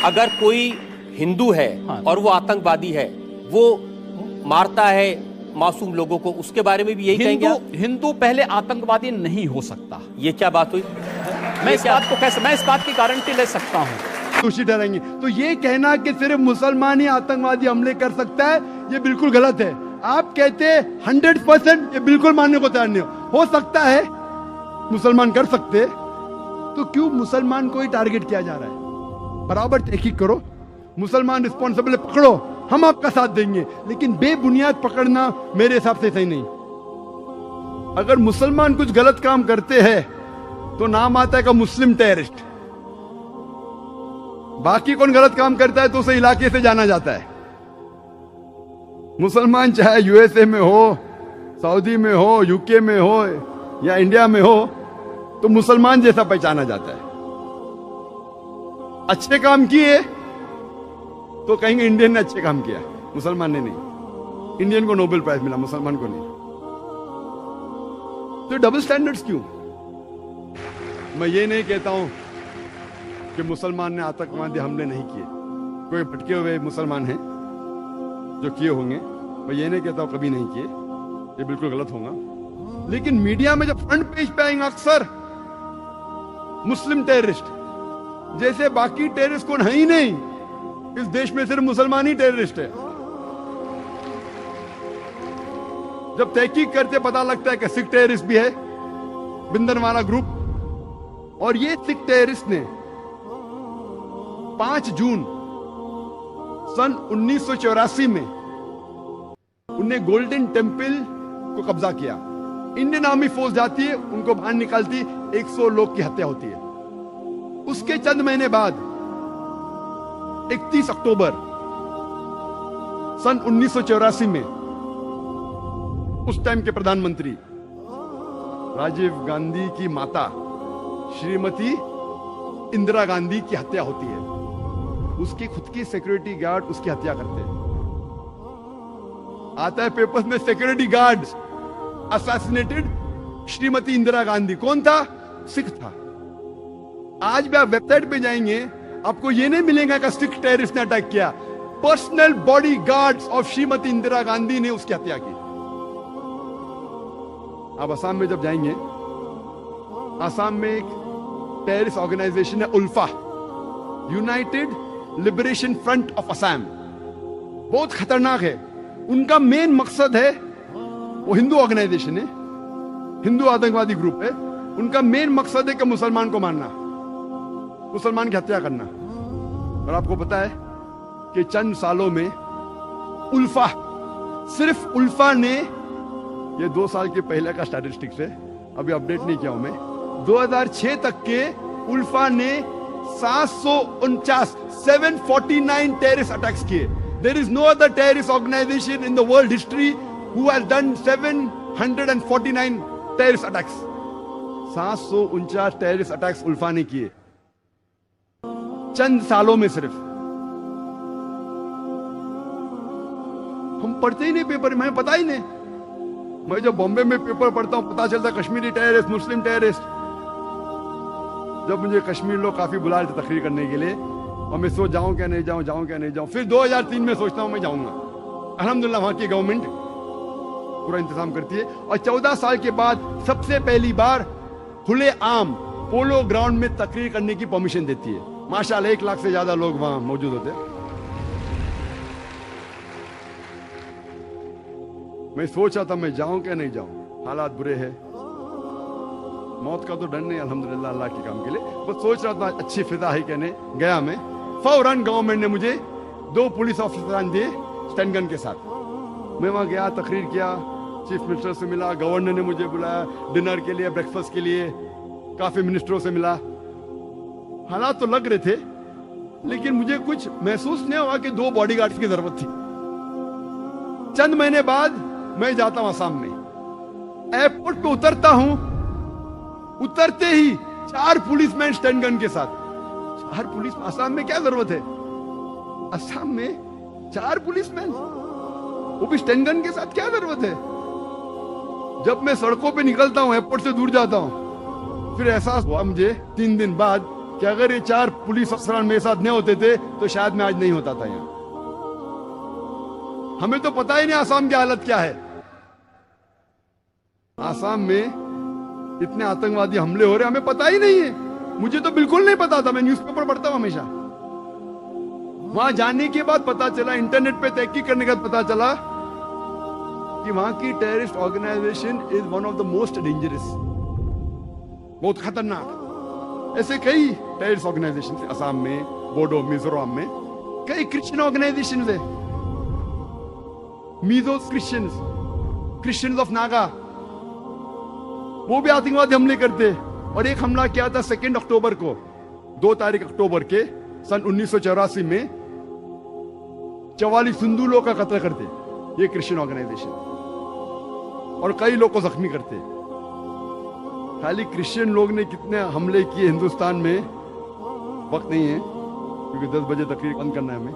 अगर कोई हिंदू है और वो आतंकवादी है, वो मारता है मासूम लोगों को, उसके बारे में भी यही कहेंगे आप? हिंदू पहले आतंकवादी नहीं हो सकता। ये क्या बात हुई? मैं इस बात की गारंटी ले सकता हूं। दोषी ठहरेंगे। तो ये कहना कि सिर्फ मुसलमान ही आतंकवादी हमले कर सकता है, ये बिल्कुल गलत है। आप कहते हैं 100%, ये बिल्कुल मानने को तैयार नहीं हो सकता है मुसलमान कर सकते, तो क्यों मुसलमान को ही टारगेट किया जा रहा है? बराबर तहकीक करो, मुसलमान रिस्पॉन्सिबल पकड़ो, हम आपका साथ देंगे, लेकिन बेबुनियाद पकड़ना मेरे हिसाब से सही नहीं। अगर मुसलमान कुछ गलत काम करते हैं तो नाम आता है का मुस्लिम टेररिस्ट। बाकी कौन गलत काम करता है तो उसे इलाके से जाना जाता है। मुसलमान चाहे यूएसए में हो, सऊदी में हो, यूके में हो या इंडिया में हो, तो मुसलमान जैसा पहचाना जाता है। अच्छे काम किए तो कहेंगे इंडियन ने अच्छे काम किया, मुसलमान ने नहीं। इंडियन को नोबेल प्राइज मिला, मुसलमान को नहीं। तो डबल स्टैंडर्ड्स क्यों? मैं ये नहीं कहता हूं कि मुसलमान ने आतंकवादी हमले नहीं किए। कोई भटके हुए मुसलमान हैं जो किए होंगे, मैं ये नहीं कहता हूं कभी नहीं किए, ये बिल्कुल गलत होगा। लेकिन मीडिया में जब फ्रंट पेज पे आएंगे अक्सर मुस्लिम टेररिस्ट, जैसे बाकी टेररिस्ट कौन है ही नहीं, इस देश में सिर्फ मुसलमान ही टेररिस्ट है। जब तहकीक करते पता लगता है कि सिख टेररिस्ट भी है, बिंदरवाला ग्रुप, और ये सिख टेररिस्ट ने 5 जून सन 1984 में उन्हें गोल्डन टेम्पल को कब्जा किया। इंडियन आर्मी फोर्स जाती है, उनको बाहर निकालती, 100 लोग की हत्या होती है। उसके चंद महीने बाद 31 अक्टूबर सन 1984 में उस टाइम के प्रधानमंत्री राजीव गांधी की माता श्रीमती इंदिरा गांधी की हत्या होती है। उसकी खुद की सिक्योरिटी गार्ड उसकी हत्या करते हैं। आता है पेपर्स में security guard assassinated Shrimati Indira Gandhi. कौन था? सिख था। आज भी आप वेबसाइट पे जाएंगे, आपको यह नहीं मिलेगा कि सिख टेररिस्ट ने अटैक किया। Personal body guards of Shrimati Indira Gandhi ने उसकी हत्या की। आप असम में जब जाएंगे, असम में एक टेररिस्ट ऑर्गेनाइजेशन है ULFA, united liberation front of Assam. बहुत खतरनाक है। उनका मेन मकसद है, वो हिंदू ऑर्गेनाइजेशन है, हिंदू आतंकवादी ग्रुप है। उनका मेन मकसद है कि मुसलमान को मारना, मुसलमान की हत्या करना। और आपको पता है कि चंद सालों में उल्फा, सिर्फ उल्फा ने, ये 2 साल के पहले का स्टैटिस्टिक्स है, अभी अपडेट नहीं किया हूं मैं, 2006 तक के उल्फा ने 749 टेररिस्ट अटैक्स किए। There is no other terrorist organisation in the world history who has done 749 terrorist attacks. 749 terrorist attacks ULFA ने किए चंद सालों में सिर्फ। हम पढ़ते ही नहीं पेपर में, पता ही नहीं। मैं जब बॉम्बे में पेपर पढ़ता हूं, पता चलता कश्मीरी टेररिस्ट, मुस्लिम टेररिस्ट। जब मुझे कश्मीर लोग काफी बुला रहे थे तकरीर करने के लिए, और मैं सोच जाऊं क्या नहीं जाऊं, जाऊं क्या नहीं जाऊं। फिर 2003 में सोचता हूं मैं जाऊंगा। अल्हम्दुलिल्लाह वहां की गवर्नमेंट पूरा इंतजाम करती है। और 14 साल के बाद सबसे पहली बार खुले आम पोलो ग्राउंड में तकरीर करने की परमिशन देती है। माशाल्लाह 1 लाख से ज्यादा लोग वहां मौजूद होते हैं। मैं सोच रहा था मैं जाऊं क्या नहीं जाऊं, हालात बुरे हैं। मौत का तो डर नहीं, अल्हम्दुलिल्लाह अल्लाह के काम के लिए। बस सोच रहा था अच्छी फिजा है कहने गया मैं। फौरन गवर्नमेंट ने मुझे 2 पुलिस ऑफिसर दिए स्टैंड गन के साथ। मैं वहां गया, तकरीर किया, चीफ मिनिस्टर से मिला, गवर्नर ने मुझे बुलाया डिनर के लिए, ब्रेकफास्ट के लिए, काफी मिनिस्टरों से मिला। हालात तो लग रहे थे, लेकिन मुझे कुछ महसूस नहीं हुआ कि 2 बॉडीगार्ड्स की जरूरत थी। चंद महीने बाद मैं जाता हूं असम में, एयरपोर्ट पे उतरता हूं, उतरते ही 4 पुलिसमैन स्टैंड गन के साथ। 4 पुलिस, असम में क्या जरूरत है? असम में 4 पुलिसमैन, वो भी स्टैंड गन के साथ, क्या जरूरत है? जब मैं सड़कों पे निकलता हूं, एयरपोर्ट से दूर जाता हूं, फिर एहसास हुआ मुझे 3 दिन बाद कि अगर ये 4 पुलिस अफसर मेरे साथ नहीं होते थे तो शायद मैं आज नहीं होता था यहां। हमें तो पता ही नहीं आसाम की हालत क्या है। आसाम में इतने आतंकवादी हमले हो रहे हमें पता ही नहीं है। मुझे तो बिल्कुल नहीं पता था, मैं न्यूज़पेपर पढ़ता हूं हमेशा। वहां जाने के बाद पता चला, इंटरनेट पे तहकीक करने के बाद पता चला कि वहां की terrorist organisation is one of the most dangerous, बहुत खतरनाक। ऐसे कई टेररिस्ट ऑर्गेनाइजेशन है असम में, बोडो, मिजोरम में। कई क्रिश्चियन ऑर्गेनाइजेशन है, मीजो क्रिश्चियंस ऑफ नागा, वो भी आतंकवादी हमले करते। और एक हमला किया था 2 अक्टूबर को, 2 तारीख अक्टूबर के सन 1984 में 44 हिंदू लोग का कत्ल करते ये क्रिश्चियन ऑर्गेनाइजेशन, और कई लोग को जख्मी करते। खाली क्रिश्चियन लोग ने कितने हमले किए हिंदुस्तान में वक्त नहीं है, क्योंकि 10 बजे तकरीर बंद करना है हमें।